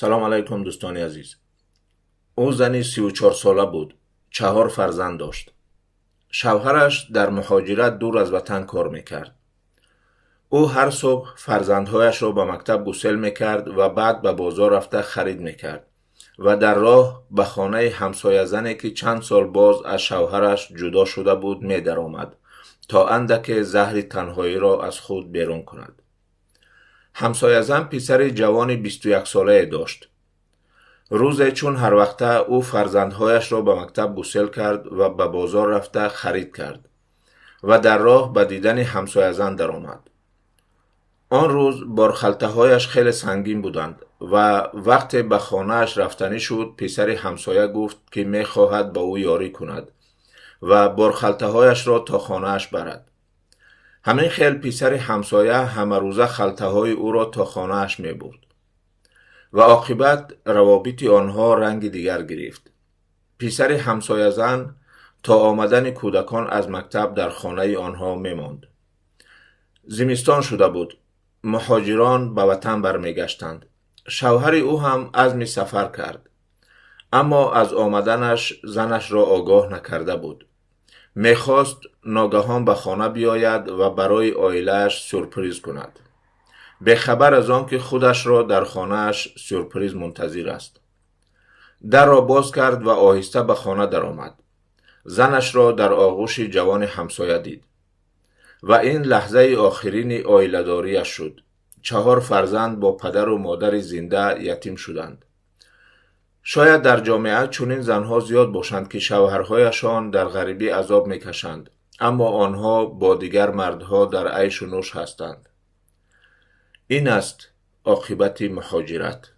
سلام علیکم دوستان عزیز. او زنی 34 ساله بود. 4 فرزند داشت. شوهرش در مهاجرت دور از وطن کار میکرد. او هر صبح فرزندهایش را به مکتب گسل میکرد و بعد به بازار رفته خرید میکرد و در راه به خانه همسایه زنی که چند سال باز از شوهرش جدا شده بود می‌درآمد تا اندک زهر تنهایی را از خود بیرون کند. همسایه زن پسر جوان 21 ساله داشت. روزی چون هر وقته او فرزندهایش را به مکتب گسل کرد و به بازار رفته خرید کرد و در راه به دیدن همسایه زن درآمد. آن روز بارخلطه هایش خیلی سنگین بودند و وقتی به خانه اش رفتنی شد پسر همسایه گفت که می خواهد با او یاری کند و بارخلطه هایش را تا خانه اش برد. همین خیل پسر همسایه همه روزه خلطه های او را تا خانه اش می برد و عاقبت روابط آنها رنگ دیگر گرفت. پسر همسایه زن تا آمدن کودکان از مکتب در خانه آنها می ماند. زمستان شده بود. مهاجران به وطن برمیگشتند. شوهر او هم عزم سفر کرد، اما از آمدنش زنش را آگاه نکرده بود. میخواست ناگهان به خانه بیاید و برای عائله‌اش سورپریز کند، به خبر از آن که خودش را در خانه‌اش سورپریز منتظر است. در را باز کرد و آهسته به خانه درآمد. زنش را در آغوش جوان همسایه دید و این لحظه آخرین عائله‌داری‌اش شد. 4 فرزند با پدر و مادر زنده یتیم شدند. شاید در جامعه چنین زنها زیاد باشند که شوهرهایشان در غریبی عذاب میکشند، اما آنها با دیگر مردها در عیش و نوش هستند. این است عاقبت مهاجرت.